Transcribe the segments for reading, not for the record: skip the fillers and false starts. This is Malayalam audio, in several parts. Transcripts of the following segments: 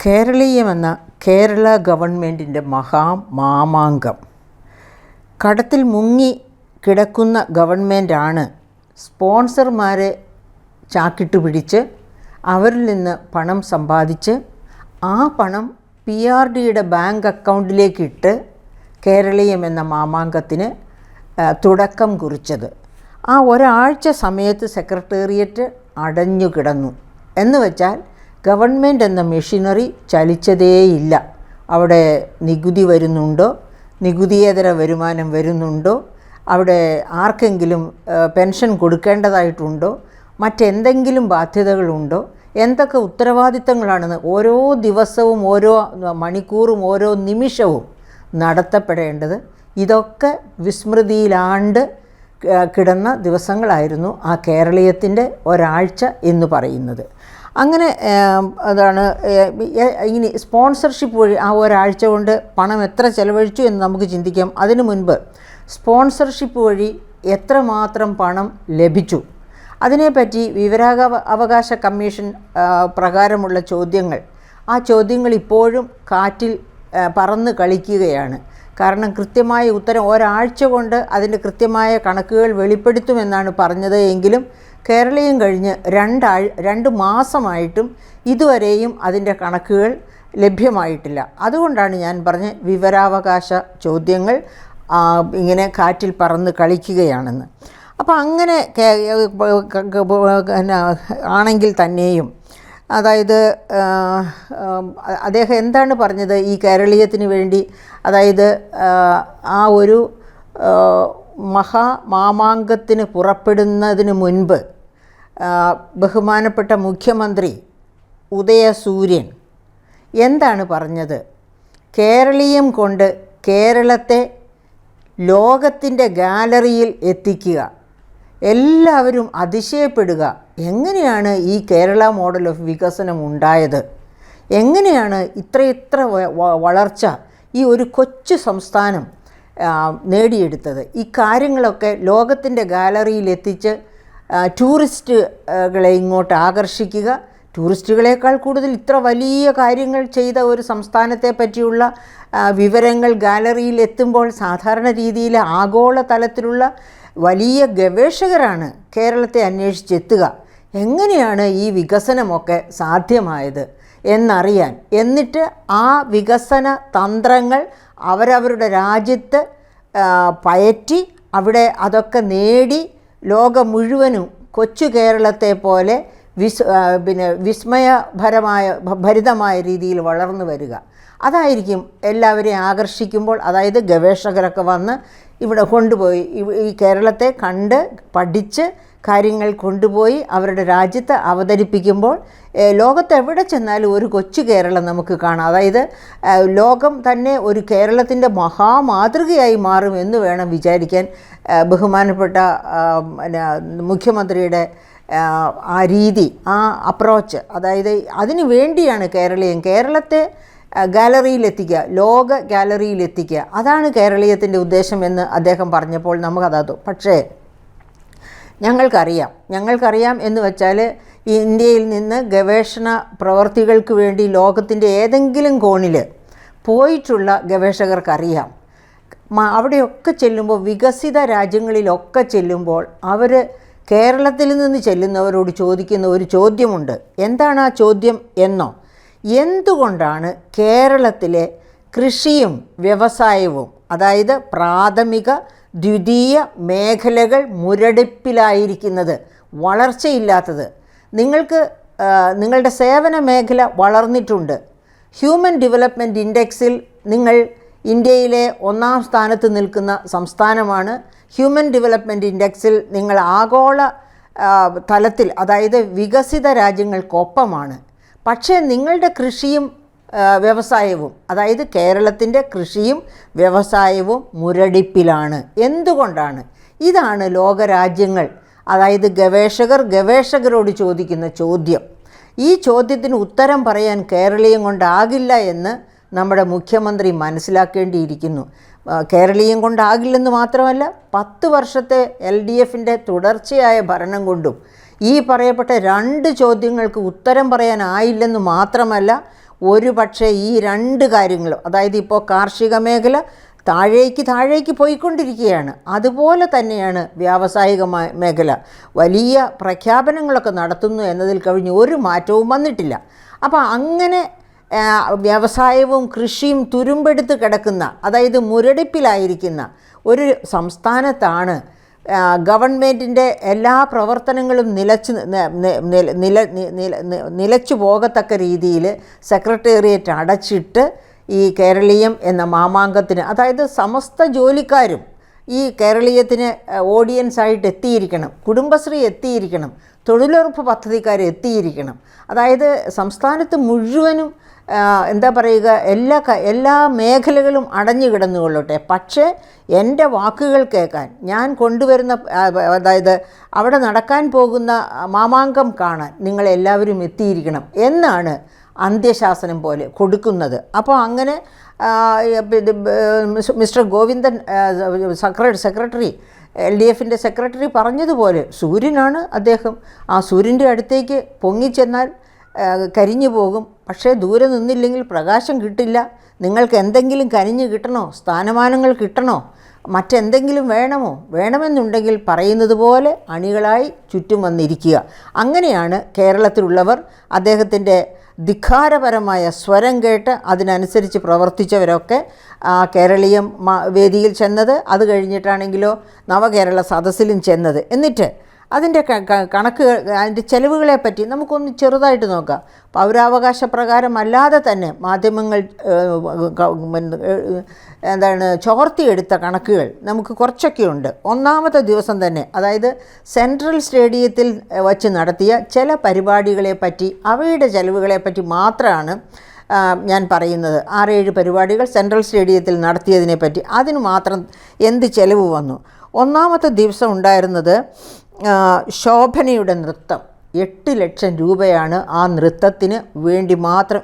കേരളീയമെന്ന കേരള ഗവൺമെൻറ്റിൻ്റെ മഹാമാമാങ്കം. കടത്തിൽ മുങ്ങി കിടക്കുന്ന ഗവൺമെൻറ്റാണ് സ്പോൺസർമാരെ ചാക്കിട്ട് പിടിച്ച് അവരിൽ നിന്ന് പണം സമ്പാദിച്ച് ആ പണം PRDയുടെ ബാങ്ക് അക്കൗണ്ടിലേക്കിട്ട് കേരളീയം എന്ന മാമാങ്കത്തിന് തുടക്കം കുറിച്ചത്. ആ ഒരാഴ്ച സമയത്ത് സെക്രട്ടേറിയറ്റ് അടഞ്ഞു കിടന്നു. എന്ന് വെച്ചാൽ ഗവൺമെൻറ് എന്ന മെഷീനറി ചലിച്ചതേയില്ല. അവിടെ നികുതി വരുന്നുണ്ടോ, നികുതിയേതര വരുമാനം വരുന്നുണ്ടോ, അവിടെ ആർക്കെങ്കിലും പെൻഷൻ കൊടുക്കേണ്ടതായിട്ടുണ്ടോ, മറ്റെന്തെങ്കിലും ബാധ്യതകളുണ്ടോ, എന്തൊക്കെ ഉത്തരവാദിത്തങ്ങളാണെന്ന് ഓരോ ദിവസവും ഓരോ മണിക്കൂറും ഓരോ നിമിഷവും നടത്തപ്പെടേണ്ടത്, ഇതൊക്കെ വിസ്മൃതിയിലാണ്ട് കിടന്ന ദിവസങ്ങളായിരുന്നു ആ കേരളീയത്തിൻ്റെ ഒരാഴ്ച എന്ന് പറയുന്നത്. അങ്ങനെ അതാണ് ഇനി സ്പോൺസർഷിപ്പ് വഴി ആ ഒരാഴ്ച കൊണ്ട് പണം എത്ര ചെലവഴിച്ചു എന്ന് നമുക്ക് ചിന്തിക്കാം. അതിനു മുൻപ് സ്പോൺസർഷിപ്പ് വഴി എത്രമാത്രം പണം ലഭിച്ചു, അതിനെപ്പറ്റി വിവരാവകാശ കമ്മീഷൻ പ്രകാരമുള്ള ചോദ്യങ്ങൾ, ആ ചോദ്യങ്ങൾ ഇപ്പോഴും കാറ്റിൽ പറന്ന് കളിക്കുകയാണ്. കാരണം കൃത്യമായ ഉത്തരം ഒരാഴ്ച കൊണ്ട് അതിൻ്റെ കൃത്യമായ കണക്കുകൾ വെളിപ്പെടുത്തുമെന്നാണ് പറഞ്ഞത്. എങ്കിലും കേരളീയം കഴിഞ്ഞ് 2 മാസമായിട്ടും ഇതുവരെയും അതിൻ്റെ കണക്കുകൾ ലഭ്യമായിട്ടില്ല. അതുകൊണ്ടാണ് ഞാൻ പറഞ്ഞ വിവരാവകാശ ചോദ്യങ്ങൾ ഇങ്ങനെ കാറ്റിൽ പറന്ന് കളിക്കുകയാണെന്ന്. അപ്പോൾ അങ്ങനെ ആണെങ്കിൽ തന്നെയും, അതായത് അദ്ദേഹം എന്താണ് പറഞ്ഞത് ഈ കേരളീയത്തിന് വേണ്ടി, അതായത് ആ ഒരു മഹാമാമാങ്കത്തിന് പുറപ്പെടുന്നതിന് മുൻപ് ബഹുമാനപ്പെട്ട മുഖ്യമന്ത്രി ഉദയസൂര്യൻ എന്താണ് പറഞ്ഞത്? കേരളീയം കൊണ്ട് കേരളത്തെ ലോകത്തിൻ്റെ ഗാലറിയിൽ എത്തിക്കുക, എല്ലാവരും അതിശയപ്പെടുക, എങ്ങനെയാണ് ഈ കേരള മോഡൽ ഓഫ് വികസനം ഉണ്ടായത്, എങ്ങനെയാണ് ഇത്ര വളർച്ച ഈ ഒരു കൊച്ചു സംസ്ഥാനം നേടിയെടുത്തത്, ഈ കാര്യങ്ങളൊക്കെ ലോകത്തിൻ്റെ ഗാലറിയിൽ എത്തിച്ച് ടൂറിസ്റ്റുകളെ ഇങ്ങോട്ട് ആകർഷിക്കുക. ടൂറിസ്റ്റുകളേക്കാൾ കൂടുതൽ ഇത്ര വലിയ കാര്യങ്ങൾ ചെയ്ത ഒരു സംസ്ഥാനത്തെ പറ്റിയുള്ള വിവരങ്ങൾ ഗാലറിയിൽ എത്തുമ്പോൾ സാധാരണ രീതിയിൽ ആഗോള തലത്തിലുള്ള വലിയ ഗവേഷകരാണ് കേരളത്തെ അന്വേഷിച്ചെത്തുക. എങ്ങനെയാണ് ഈ വികസനമൊക്കെ സാധ്യമായത് എന്നറിയാൻ, എന്നിട്ട് ആ വികസന തന്ത്രങ്ങൾ അവരവരുടെ രാജ്യത്ത് പയറ്റി അവിടെ അതൊക്കെ നേടി ലോകം മുഴുവനും കൊച്ചു കേരളത്തെ പോലെ ഭരിതമായ രീതിയിൽ വളർന്നു വരിക. അതായിരിക്കും എല്ലാവരെയും ആകർഷിക്കുമ്പോൾ, അതായത് ഗവേഷകരൊക്കെ വന്ന് ഇവിടെ കൊണ്ടുപോയി ഈ കേരളത്തെ കണ്ട് പഠിച്ച് കാര്യങ്ങൾ കൊണ്ടുപോയി അവരുടെ രാജ്യത്ത് അവതരിപ്പിക്കുമ്പോൾ ലോകത്ത് എവിടെ ചെന്നാലും ഒരു കൊച്ചു കേരളം നമുക്ക് കാണാം. അതായത് ലോകം തന്നെ ഒരു കേരളത്തിൻ്റെ മഹാമാതൃകയായി മാറും എന്ന് വേണം വിചാരിക്കാൻ. ബഹുമാനപ്പെട്ട മുഖ്യമന്ത്രിയുടെ ആ രീതി, ആ അപ്രോച്ച്, അതായത് അതിനു വേണ്ടിയാണ് കേരളത്തെ ഗാലറിയിലെത്തിക്കുക, ലോക ഗാലറിയിലെത്തിക്കുക, അതാണ് കേരളീയത്തിൻ്റെ ഉദ്ദേശം എന്ന് അദ്ദേഹം പറഞ്ഞപ്പോൾ നമുക്കത്. പക്ഷേ ഞങ്ങൾക്കറിയാം എന്ന് വെച്ചാൽ ഇന്ത്യയിൽ നിന്ന് ഗവേഷണ പ്രവർത്തികൾക്ക് വേണ്ടി ലോകത്തിൻ്റെ ഏതെങ്കിലും കോണിൽ പോയിട്ടുള്ള ഗവേഷകർക്കറിയാം, അവിടെയൊക്കെ ചെല്ലുമ്പോൾ, വികസിത രാജ്യങ്ങളിലൊക്കെ ചെല്ലുമ്പോൾ അവർ കേരളത്തിൽ നിന്ന് ചെല്ലുന്നവരോട് ചോദിക്കുന്ന ഒരു ചോദ്യമുണ്ട്. എന്താണ് ആ ചോദ്യം എന്നോ? എന്തുകൊണ്ടാണ് കേരളത്തിലെ കൃഷിയും വ്യവസായവും, അതായത് പ്രാഥമിക ദ്വിതീയ മേഖലകൾ മുരടിപ്പിലായിരിക്കുന്നത്, വളർച്ചയില്ലാത്തത്? നിങ്ങളുടെ സേവന മേഖല വളർന്നിട്ടുണ്ട്. ഹ്യൂമൻ ഡെവലപ്മെൻറ്റ് ഇൻഡെക്സിൽ നിങ്ങൾ ഇന്ത്യയിലെ 1-ാം സ്ഥാനത്ത് നിൽക്കുന്ന സംസ്ഥാനമാണ്. ഹ്യൂമൻ ഡെവലപ്മെൻറ്റ് ഇൻഡെക്സിൽ നിങ്ങൾ ആഗോള തലത്തിൽ, അതായത് വികസിത രാജ്യങ്ങൾക്കൊപ്പമാണ്. പക്ഷേ നിങ്ങളുടെ കൃഷിയും വ്യവസായവും, അതായത് കേരളത്തിൻ്റെ കൃഷിയും വ്യവസായവും മുരടിപ്പിലാണ്. എന്തുകൊണ്ടാണ്? ഇതാണ് ലോകരാജ്യങ്ങൾ, അതായത് ഗവേഷകരോട് ചോദിക്കുന്ന ചോദ്യം. ഈ ചോദ്യത്തിന് ഉത്തരം പറയാൻ കേരളീയം കൊണ്ടാകില്ല എന്ന് നമ്മുടെ മുഖ്യമന്ത്രി മനസ്സിലാക്കേണ്ടിയിരിക്കുന്നു. കേരളീയം കൊണ്ടാകില്ലെന്ന് മാത്രമല്ല, 10 വർഷത്തെ LDFൻ്റെ തുടർച്ചയായ ഭരണം കൊണ്ടും ഈ പറയപ്പെട്ട 2 ചോദ്യങ്ങൾക്ക് ഉത്തരം പറയാനായില്ലെന്ന് മാത്രമല്ല, ഒരു പക്ഷേ ഈ രണ്ട് കാര്യങ്ങളും, അതായത് ഇപ്പോൾ കാർഷിക മേഖല താഴേക്ക് പോയിക്കൊണ്ടിരിക്കുകയാണ്, അതുപോലെ തന്നെയാണ് വ്യാവസായിക മേഖല. വലിയ പ്രഖ്യാപനങ്ങളൊക്കെ നടത്തുന്നു എന്നതിൽ കവിഞ്ഞ് ഒരു മാറ്റവും വന്നിട്ടില്ല. അപ്പോൾ അങ്ങനെ വ്യവസായവും കൃഷിയും തുരുമ്പെടുത്ത് കിടക്കുന്ന, അതായത് മുരടിപ്പിലായിരിക്കുന്ന ഒരു സംസ്ഥാനത്താണ് ഗവൺമെൻറ്റിൻ്റെ എല്ലാ പ്രവർത്തനങ്ങളും നിലച്ചു പോകത്തക്ക രീതിയിൽ സെക്രട്ടേറിയറ്റ് അടച്ചിട്ട് ഈ കേരളീയം എന്ന മാമാങ്കത്തിന്, അതായത് സമസ്ത ജോലിക്കാരും ഈ കേരളീയത്തിന് ഓഡിയൻസായിട്ട് എത്തിയിരിക്കണം, കുടുംബശ്രീ എത്തിയിരിക്കണം, തൊഴിലുറപ്പ് പദ്ധതിക്കാർ എത്തിയിരിക്കണം. അതായത് സംസ്ഥാനത്ത് മുഴുവനും എന്താ പറയുക, എല്ലാ മേഖലകളും അടഞ്ഞു കിടന്നുകൊള്ളട്ടെ, പക്ഷേ എൻ്റെ വാക്കുകൾ കേൾക്കാൻ, ഞാൻ കൊണ്ടുവരുന്ന, അതായത് അവിടെ നടക്കാൻ പോകുന്ന മാമാങ്കം കാണാൻ നിങ്ങളെല്ലാവരും എത്തിയിരിക്കണം എന്നാണ് അന്ത്യശാസനം പോലെ കൊടുക്കുന്നത്. അപ്പോൾ അങ്ങനെ മിസ്റ്റർ ഗോവിന്ദൻ സെക്രട്ടറി LDFൻ്റെ സെക്രട്ടറി പറഞ്ഞതുപോലെ സൂര്യനാണ് അദ്ദേഹം. ആ സൂര്യൻ്റെ അടുത്തേക്ക് പൊങ്ങിച്ചെന്നാൽ കരിഞ്ഞു പോകും, പക്ഷേ ദൂരെ നിന്നില്ലെങ്കിൽ പ്രകാശം കിട്ടില്ല. നിങ്ങൾക്ക് എന്തെങ്കിലും കരിഞ്ഞു കിട്ടണോ, സ്ഥാനമാനങ്ങൾ കിട്ടണോ, മറ്റെന്തെങ്കിലും വേണമെന്നുണ്ടെങ്കിൽ പറയുന്നത് പോലെ അണികളായി ചുറ്റും വന്നിരിക്കുക. അങ്ങനെയാണ് കേരളത്തിലുള്ളവർ അദ്ദേഹത്തിൻ്റെ ധിക്കാരപരമായ സ്വരം കേട്ട് അതിനനുസരിച്ച് പ്രവർത്തിച്ചവരൊക്കെ കേരളീയം വേദിയിൽ ചെന്നത്. അത് കഴിഞ്ഞിട്ടാണെങ്കിലോ നവകേരള സദസ്സിലും ചെന്നത്. എന്നിട്ട് അതിൻ്റെ കണക്കുകൾ, അതിൻ്റെ ചെലവുകളെപ്പറ്റി നമുക്കൊന്ന് ചെറുതായിട്ട് നോക്കാം. പൗരാവകാശ പ്രകാരമല്ലാതെ തന്നെ മാധ്യമങ്ങൾ ചോർത്തിയെടുത്ത കണക്കുകൾ നമുക്ക് കുറച്ചൊക്കെ ഉണ്ട്. ഒന്നാമത്തെ ദിവസം തന്നെ, അതായത് സെൻട്രൽ സ്റ്റേഡിയത്തിൽ വച്ച് നടത്തിയ ചില പരിപാടികളെപ്പറ്റി, അവയുടെ ചെലവുകളെപ്പറ്റി മാത്രമാണ് ഞാൻ പറയുന്നത്. 6-7 പരിപാടികൾ സെൻട്രൽ സ്റ്റേഡിയത്തിൽ നടത്തിയതിനെപ്പറ്റി, അതിന് മാത്രം എന്ത് ചെലവ് വന്നു. ഒന്നാമത്തെ ദിവസം ഉണ്ടായിരുന്നത് ശോഭനയുടെ നൃത്തം. 8 ലക്ഷം രൂപയാണ് ആ നൃത്തത്തിന് വേണ്ടി മാത്രം.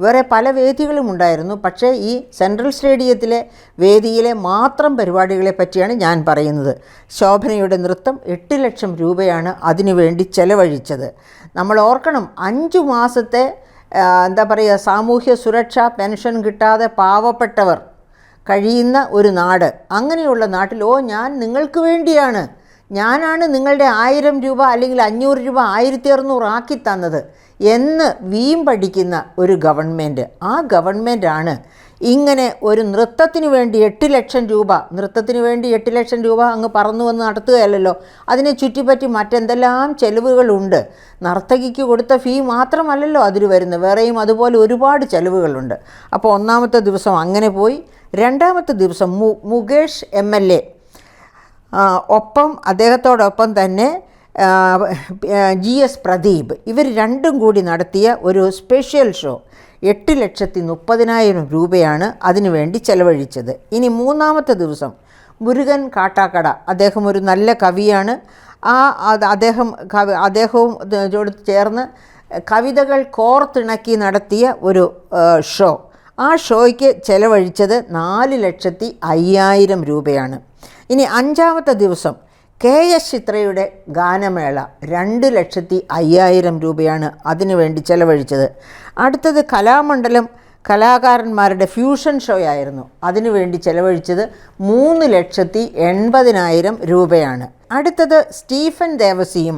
വേറെ പല വേദികളും ഉണ്ടായിരുന്നു, പക്ഷേ ഈ സെൻട്രൽ സ്റ്റേഡിയത്തിലെ വേദിയിലെ മാത്രം പരിപാടികളെ പറ്റിയാണ് ഞാൻ പറയുന്നത്. ശോഭനയുടെ നൃത്തം 8 ലക്ഷം രൂപയാണ് അതിനു വേണ്ടി ചെലവഴിച്ചത്. നമ്മൾ ഓർക്കണം, 5 മാസത്തെ സാമൂഹ്യ സുരക്ഷാ പെൻഷൻ കിട്ടാതെ പാവപ്പെട്ടവർ കഴിയുന്ന ഒരു നാട്. അങ്ങനെയുള്ള നാട്ടിൽ ഞാൻ നിങ്ങൾക്ക് വേണ്ടിയാണ്, ഞാനാണ് നിങ്ങളുടെ 1000 രൂപ അല്ലെങ്കിൽ 500 രൂപ 1600 ആക്കി തന്നത് എന്ന് വീമ്പടിക്കുന്ന ഒരു ഗവൺമെൻറ്. ആ ഗവൺമെൻറ്റാണ് ഇങ്ങനെ ഒരു നൃത്തത്തിന് വേണ്ടി 8 ലക്ഷം രൂപ, നൃത്തത്തിന് വേണ്ടി 8 ലക്ഷം രൂപ അങ്ങ് പറന്നു വന്ന് നടത്തുകയല്ലോ. അതിനെ ചുറ്റിപ്പറ്റി മറ്റെന്തെല്ലാം ചെലവുകളുണ്ട്. നർത്തകിക്ക് കൊടുത്ത ഫീ മാത്രമല്ലല്ലോ അതിൽ വരുന്നത്, വേറെയും അതുപോലെ ഒരുപാട് ചെലവുകളുണ്ട്. അപ്പോൾ ഒന്നാമത്തെ ദിവസം അങ്ങനെ പോയി. രണ്ടാമത്തെ ദിവസം മുകേഷ് MLA ഒപ്പം അദ്ദേഹത്തോടൊപ്പം തന്നെ GS പ്രദീപ്, ഇവർ രണ്ടും കൂടി നടത്തിയ ഒരു സ്പെഷ്യൽ ഷോ 8,30,000 രൂപയാണ് അതിനു വേണ്ടി ചെലവഴിച്ചത്. ഇനി മൂന്നാമത്തെ ദിവസം മുരുകൻ കാട്ടാക്കട, അദ്ദേഹം ഒരു നല്ല കവിയാണ്. അദ്ദേഹവും ചേർന്ന് കവിതകൾ കോർത്തിണക്കി നടത്തിയ ഒരു ഷോ. ആ ഷോയ്ക്ക് ചെലവഴിച്ചത് 4,05,000 രൂപയാണ്. ഇനി അഞ്ചാമത്തെ ദിവസം KS ചിത്രയുടെ ഗാനമേള 2,05,000 രൂപയാണ് അതിനു വേണ്ടി ചെലവഴിച്ചത്. അടുത്തത് കലാമണ്ഡലം കലാകാരന്മാരുടെ ഫ്യൂഷൻ ഷോ ആയിരുന്നു. അതിനു വേണ്ടി ചെലവഴിച്ചത് 3,80,000 രൂപയാണ്. അടുത്തത് സ്റ്റീഫൻ ദേവസിയും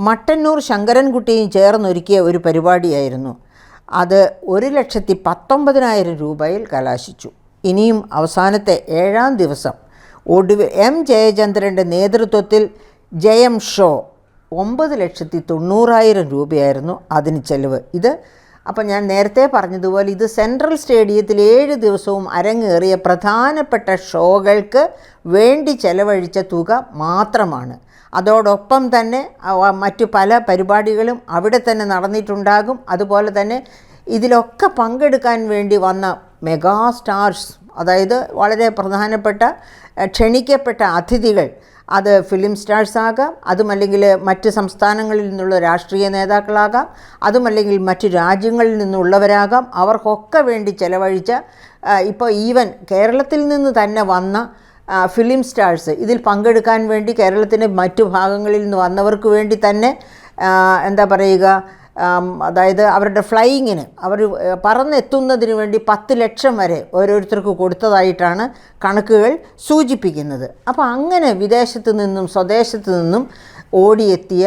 മട്ടന്നൂർ ശങ്കരൻകുട്ടിയും ചേർന്നൊരുക്കിയ ഒരു പരിപാടിയായിരുന്നു. അത് 1,19,000 രൂപയിൽ കലാശിച്ചു. ഇനിയും അവസാനത്തെ 7-ാം ദിവസം ഒടുവിൽ M ജയചന്ദ്രൻ്റെ നേതൃത്വത്തിൽ ജയം ഷോ 9,90,000 രൂപയായിരുന്നു അതിന് ചെലവ്. അപ്പം ഞാൻ നേരത്തെ പറഞ്ഞതുപോലെ ഇത് സെൻട്രൽ സ്റ്റേഡിയത്തിൽ 7 ദിവസവും അരങ്ങേറിയ പ്രധാനപ്പെട്ട ഷോകൾക്ക് വേണ്ടി ചെലവഴിച്ച തുക മാത്രമാണ്. അതോടൊപ്പം തന്നെ മറ്റു പല പരിപാടികളും അവിടെ തന്നെ നടന്നിട്ടുണ്ടാകും. അതുപോലെ തന്നെ ഇതിലൊക്കെ പങ്കെടുക്കാൻ വേണ്ടി വന്ന മെഗാ സ്റ്റാർസ്, അതായത് വളരെ പ്രധാനപ്പെട്ട ക്ഷണിക്കപ്പെട്ട അതിഥികൾ, അത് ഫിലിം സ്റ്റാർസ് ആകാം, അതുമല്ലെങ്കിൽ മറ്റ് സംസ്ഥാനങ്ങളിൽ നിന്നുള്ള രാഷ്ട്രീയ നേതാക്കളാകാം, അതുമല്ലെങ്കിൽ മറ്റ് രാജ്യങ്ങളിൽ നിന്നുള്ളവരാകാം, അവർക്കൊക്കെ വേണ്ടി ചെലവഴിച്ച, ഇപ്പോൾ ഈവൻ കേരളത്തിൽ നിന്ന് തന്നെ വന്ന ഫിലിം സ്റ്റാർസ് ഇതിൽ പങ്കെടുക്കാൻ വേണ്ടി കേരളത്തിൻ്റെ മറ്റു ഭാഗങ്ങളിൽ നിന്ന് വന്നവർക്ക് വേണ്ടി തന്നെ അതായത് അവരുടെ ഫ്ലൈയിങ്ങിന് അവർ പറന്നെത്തുന്നതിന് വേണ്ടി 10 ലക്ഷം വരെ ഓരോരുത്തർക്ക് കൊടുത്തതായിട്ടാണ് കണക്കുകൾ സൂചിപ്പിക്കുന്നത്. അപ്പോൾ അങ്ങനെ വിദേശത്ത് നിന്നും സ്വദേശത്ത് നിന്നും ഓടിയെത്തിയ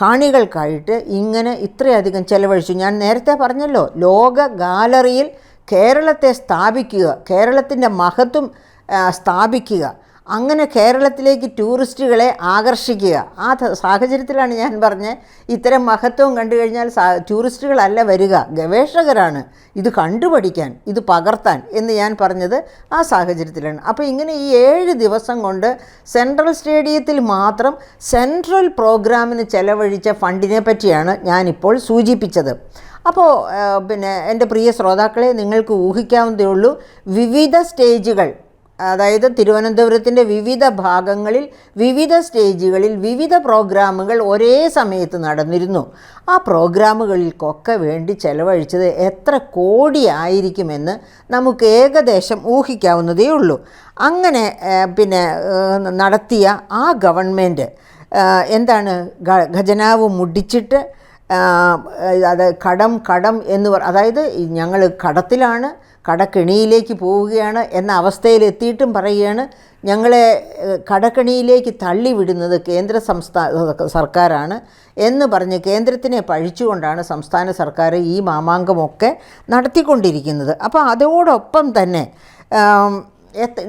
കാണികൾക്കായിട്ട് ഇങ്ങനെ ഇത്രയധികം ചെലവഴിച്ചു. ഞാൻ നേരത്തെ പറഞ്ഞല്ലോ, ലോക ഗാലറിയിൽ കേരളത്തെ സ്ഥാപിക്കുക, കേരളത്തിൻ്റെ മഹത്വം സ്ഥാപിക്കുക, അങ്ങനെ കേരളത്തിലേക്ക് ടൂറിസ്റ്റുകളെ ആകർഷിക്കുക. ആ സാഹചര്യത്തിലാണ് ഞാൻ പറഞ്ഞത്, ഇത്തരം മഹത്വം കണ്ടു കഴിഞ്ഞാൽ ടൂറിസ്റ്റുകളല്ല വരിക, ഗവേഷകരാണ് ഇത് കണ്ടുപഠിക്കാൻ, ഇത് പകർത്താൻ എന്ന് ഞാൻ പറഞ്ഞത് ആ സാഹചര്യത്തിലാണ്. അപ്പോൾ ഇങ്ങനെ ഈ 7 ദിവസം കൊണ്ട് സെൻട്രൽ സ്റ്റേഡിയത്തിൽ മാത്രം സെൻട്രൽ പ്രോഗ്രാമിന് ചെലവഴിച്ച ഫണ്ടിനെ പറ്റിയാണ് ഞാനിപ്പോൾ സൂചിപ്പിച്ചത്. അപ്പോൾ എൻ്റെ പ്രിയ ശ്രോതാക്കളെ, നിങ്ങൾക്ക് ഊഹിക്കാവുന്നതേ ഉള്ളൂ, വിവിധ സ്റ്റേജുകൾ, അതായത് തിരുവനന്തപുരത്തിൻ്റെ വിവിധ ഭാഗങ്ങളിൽ വിവിധ സ്റ്റേജുകളിൽ വിവിധ പ്രോഗ്രാമുകൾ ഒരേ സമയത്ത് നടന്നിരുന്നു. ആ പ്രോഗ്രാമുകൾക്കൊക്കെ വേണ്ടി ചെലവഴിച്ചത് എത്ര കോടി ആയിരിക്കുമെന്ന് നമുക്ക് ഏകദേശം ഊഹിക്കാവുന്നതേ ഉള്ളൂ. അങ്ങനെ നടത്തിയ ആ ഗവൺമെൻറ് എന്താണ്, ഖജനാവ് മുടിച്ചിട്ട് അത് കടം എന്ന് അതായത് ഞങ്ങൾ കടത്തിലാണ്, കടക്കെണിയിലേക്ക് പോവുകയാണ് എന്ന അവസ്ഥയിലെത്തിയിട്ടും പറയുകയാണ്, ഞങ്ങളെ കടക്കെണിയിലേക്ക് തള്ളിവിടുന്നത് കേന്ദ്ര സർക്കാരാണ് എന്ന് പറഞ്ഞ് കേന്ദ്രത്തിനെ പഴിച്ചുകൊണ്ടാണ് സംസ്ഥാന സർക്കാർ ഈ മാമാങ്കമൊക്കെ നടത്തിക്കൊണ്ടിരിക്കുന്നത്. അപ്പോൾ അതോടൊപ്പം തന്നെ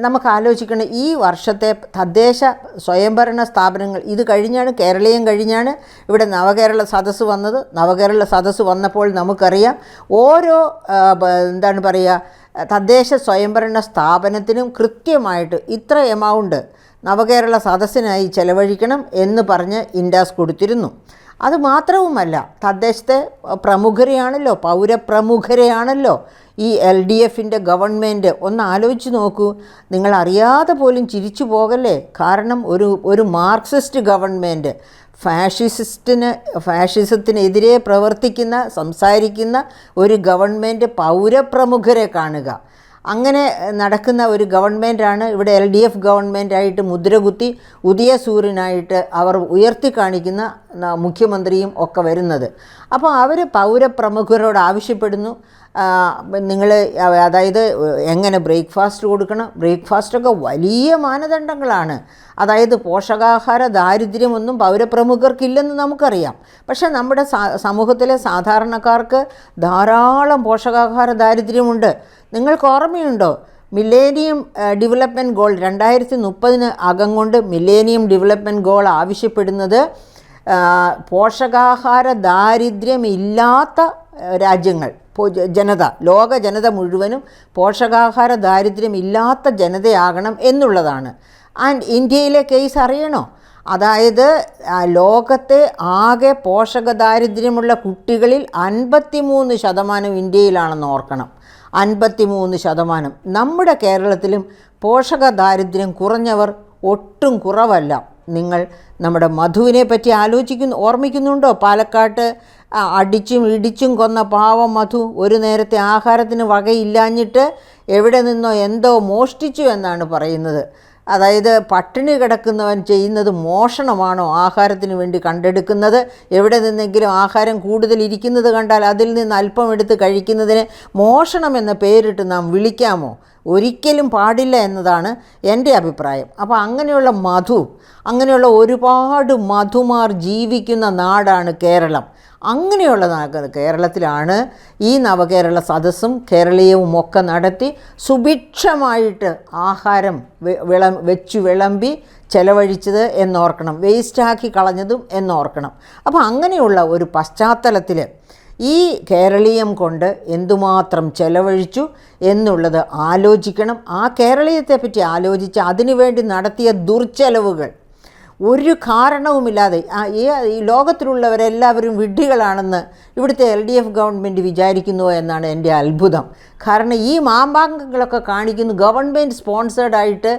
നമുക്ക് ആലോചിക്കണം, ഈ വർഷത്തെ തദ്ദേശ സ്വയംഭരണ സ്ഥാപനങ്ങൾ, ഇത് കഴിഞ്ഞാണ്, കേരളീയം കഴിഞ്ഞാണ് ഇവിടെ നവകേരള സദസ്സ് വന്നത്. നവകേരള സദസ്സ് വന്നപ്പോൾ നമുക്കറിയാം, ഓരോ തദ്ദേശ സ്വയംഭരണ സ്ഥാപനത്തിനും കൃത്യമായിട്ട് ഇത്ര എമൗണ്ട് നവകേരള സദസ്സിനായി ചെലവഴിക്കണം എന്ന് പറഞ്ഞ് ഇൻഡാസ് കൊടുത്തിരുന്നു. അതുമാത്രവുമല്ല, തദ്ദേശത്തെ പ്രമുഖരെയാണല്ലോ, പൗരപ്രമുഖരെയാണല്ലോ ഈ LDFൻ്റെ ഗവൺമെൻറ്. ഒന്ന് ആലോചിച്ച് നോക്കൂ, നിങ്ങളറിയാതെ പോലും ചിരിച്ചു പോകല്ലേ. കാരണം ഒരു മാർക്സിസ്റ്റ് ഗവൺമെൻറ്, ഫാഷിസത്തിനെതിരെ പ്രവർത്തിക്കുന്ന, സംസാരിക്കുന്ന ഒരു ഗവൺമെൻറ് പൗരപ്രമുഖരെ കാണുക. അങ്ങനെ നടക്കുന്ന ഒരു ഗവൺമെൻറ്റാണ് ഇവിടെ LDF ഗവൺമെൻറ്റായിട്ട് മുദ്രകുത്തി ഉദയസൂര്യനായിട്ട് അവർ ഉയർത്തി കാണിക്കുന്ന മുഖ്യമന്ത്രിയും ഒക്കെ വരുന്നത്. അപ്പോൾ അവർ പൗരപ്രമുഖരോട് ആവശ്യപ്പെടുന്നു, നിങ്ങൾ അതായത് എങ്ങനെ ബ്രേക്ക്ഫാസ്റ്റ് കൊടുക്കണം. ബ്രേക്ക്ഫാസ്റ്റൊക്കെ വലിയ മാനദണ്ഡങ്ങളാണ്. അതായത് പോഷകാഹാര ദാരിദ്ര്യമൊന്നും പൗരപ്രമുഖർക്കില്ലെന്ന് നമുക്കറിയാം. പക്ഷേ നമ്മുടെ സമൂഹത്തിലെ സാധാരണക്കാർക്ക് ധാരാളം പോഷകാഹാര ദാരിദ്ര്യമുണ്ട്. നിങ്ങൾക്ക് ഓർമ്മയുണ്ടോ, മില്ലേനിയം ഡെവലപ്മെൻറ്റ് ഗോൾ 2030 അകം കൊണ്ട് മില്ലേനിയം ഡെവലപ്മെൻറ്റ് ഗോൾ ആവശ്യപ്പെടുന്നത് പോഷകാഹാര ദാരിദ്ര്യമില്ലാത്ത രാജ്യങ്ങൾ, ലോക ജനത മുഴുവനും പോഷകാഹാര ദാരിദ്ര്യമില്ലാത്ത ജനതയാകണം എന്നുള്ളതാണ്. ആൻഡ് ഇന്ത്യയിലെ കേസ് അറിയണോ, അതായത് ലോകത്തെ ആകെ പോഷക ദാരിദ്ര്യമുള്ള കുട്ടികളിൽ 53% ഇന്ത്യയിലാണെന്ന് ഓർക്കണം. 53%. നമ്മുടെ കേരളത്തിലും പോഷക ദാരിദ്ര്യം കുറഞ്ഞവർ ഒട്ടും കുറവല്ല. നിങ്ങൾ നമ്മുടെ മധുവിനെ പറ്റി ഓർമ്മിക്കുന്നുണ്ടോ? പാലക്കാട്ട് അടിച്ചും ഇടിച്ചും കൊന്ന പാവം മധു ഒരു നേരത്തെ ആഹാരത്തിന് വകയില്ലാഞ്ഞിട്ട് എവിടെ നിന്നോ എന്തോ മോഷ്ടിച്ചു എന്നാണ് പറയുന്നത്. അതായത് പട്ടിണി കിടക്കുന്നവൻ ചെയ്യുന്നത് മോഷണമാണോ ആഹാരത്തിന് വേണ്ടി കണ്ടെടുക്കുന്നത്? എവിടെ നിന്നെങ്കിലും ആഹാരം കൂടുതൽ ഇരിക്കുന്നത് കണ്ടാൽ അതിൽ നിന്ന് അല്പം എടുത്ത് കഴിക്കുന്നതിന് മോഷണം എന്ന പേരിട്ട് നാം വിളിക്കാമോ? ഒരിക്കലും പാടില്ല എന്നതാണ് എൻ്റെ അഭിപ്രായം. അപ്പോൾ അങ്ങനെയുള്ള ഒരുപാട് മധുമാർ ജീവിക്കുന്ന നാടാണ് കേരളം. അങ്ങനെയുള്ള കേരളത്തിലാണ് ഈ നവകേരള സദസ്സും കേരളീയവും ഒക്കെ നടത്തി സുഭിക്ഷമായിട്ട് ആഹാരം വെച്ചു വിളമ്പി ചെലവഴിച്ചത് എന്നോർക്കണം, വേസ്റ്റാക്കി കളഞ്ഞതും എന്നോർക്കണം. അപ്പോൾ അങ്ങനെയുള്ള ഒരു പശ്ചാത്തലത്തിൽ ഈ കേരളീയം കൊണ്ട് എന്തുമാത്രം ചെലവഴിച്ചു എന്നുള്ളത് ആലോചിക്കണം. ആ കേരളീയത്തെപ്പറ്റി ആലോചിച്ച് അതിനുവേണ്ടി നടത്തിയ ദുർച്ചെലവുകൾ ഒരു കാരണവുമില്ലാതെ ഈ ലോകത്തിലുള്ളവരെല്ലാവരും വിഡ്ഢികളാണെന്ന് ഇവിടുത്തെ LDF ഗവൺമെൻറ് വിചാരിക്കുന്നു എന്നാണ് എൻ്റെ അത്ഭുതം. കാരണം ഈ മാമാങ്കങ്ങളൊക്കെ കാണിക്കുന്നു, ഗവൺമെൻറ് സ്പോൺസേഡായിട്ട്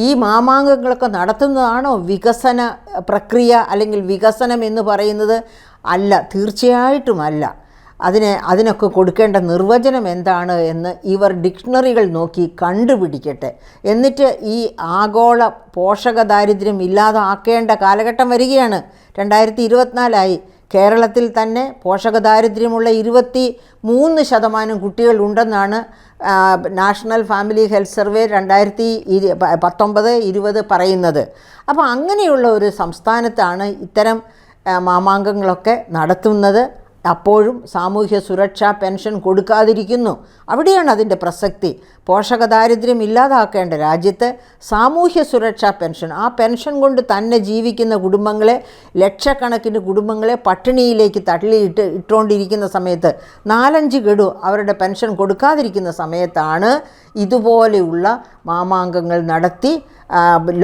ഈ മാമാങ്കങ്ങളൊക്കെ നടത്തുന്നതാണോ വികസന പ്രക്രിയ അല്ലെങ്കിൽ വികസനം എന്ന് പറയുന്നത്? അല്ല, തീർച്ചയായിട്ടുമല്ല. അതിനൊക്കെ കൊടുക്കേണ്ട നിർവചനം എന്താണ് എന്ന് ഇവർ ഡിക്ഷണറികൾ നോക്കി കണ്ടുപിടിക്കട്ടെ. എന്നിട്ട് ഈ ആഗോള പോഷക ദാരിദ്ര്യം ഇല്ലാതാക്കേണ്ട കാലഘട്ടം വരികയാണ്. 2024 കേരളത്തിൽ തന്നെ പോഷകദാരിദ്ര്യമുള്ള 23% കുട്ടികളുണ്ടെന്നാണ് നാഷണൽ ഫാമിലി ഹെൽത്ത് സർവേ 2019-20 പറയുന്നത്. അപ്പോൾ അങ്ങനെയുള്ള ഒരു സംസ്ഥാനത്താണ് ഇത്തരം മാമാങ്കങ്ങളൊക്കെ നടത്തുന്നത്. അപ്പോഴും സാമൂഹ്യ സുരക്ഷാ പെൻഷൻ കൊടുക്കാതിരിക്കുന്നു. അവിടെയാണ് അതിൻ്റെ പ്രസക്തി. പോഷകദാരിദ്ര്യം ഇല്ലാതാക്കേണ്ട രാജ്യത്ത് സാമൂഹ്യ സുരക്ഷാ പെൻഷൻ, ആ പെൻഷൻ കൊണ്ട് തന്നെ ജീവിക്കുന്ന കുടുംബങ്ങളെ, ലക്ഷക്കണക്കിന് കുടുംബങ്ങളെ പട്ടിണിയിലേക്ക് ഇട്ടുകൊണ്ടിരിക്കുന്ന സമയത്ത് 4-5 ഗഡു അവരുടെ പെൻഷൻ കൊടുക്കാതിരിക്കുന്ന സമയത്താണ് ഇതുപോലെയുള്ള മാമാങ്കങ്ങൾ നടത്തി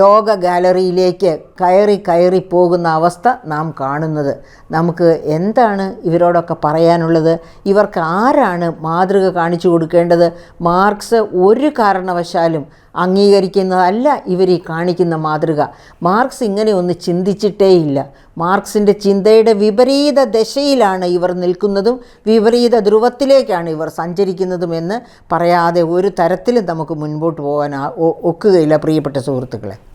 ലോക ഗാലറിയിലേക്ക് കയറി പോകുന്ന അവസ്ഥ നാം കാണുന്നത്. നമുക്ക് എന്താണ് ഇവരോടൊക്കെ പറയാനുള്ളത്? ഇവർക്ക് ആരാണ് മാതൃക കാണിച്ചു കൊടുക്കേണ്ടത്? മാർക്സ് ഒരു കാരണവശാലും അംഗീകരിക്കുന്നതല്ല ഇവർ ഈ കാണിക്കുന്ന മാതൃക. മാർക്സ് ഇങ്ങനെ ഒന്ന് ചിന്തിച്ചിട്ടേയില്ല. മാർക്സിൻ്റെ ചിന്തയുടെ വിപരീത ദശയിലാണ് ഇവർ നിൽക്കുന്നതും വിപരീത ധ്രുവത്തിലേക്കാണ് ഇവർ സഞ്ചരിക്കുന്നതുമെന്ന് പറയാതെ ഒരു തരത്തിലും നമുക്ക് മുൻപോട്ട് പോകാൻ ഒക്കുകയില്ല പ്രിയപ്പെട്ട സുഹൃത്തുക്കളെ.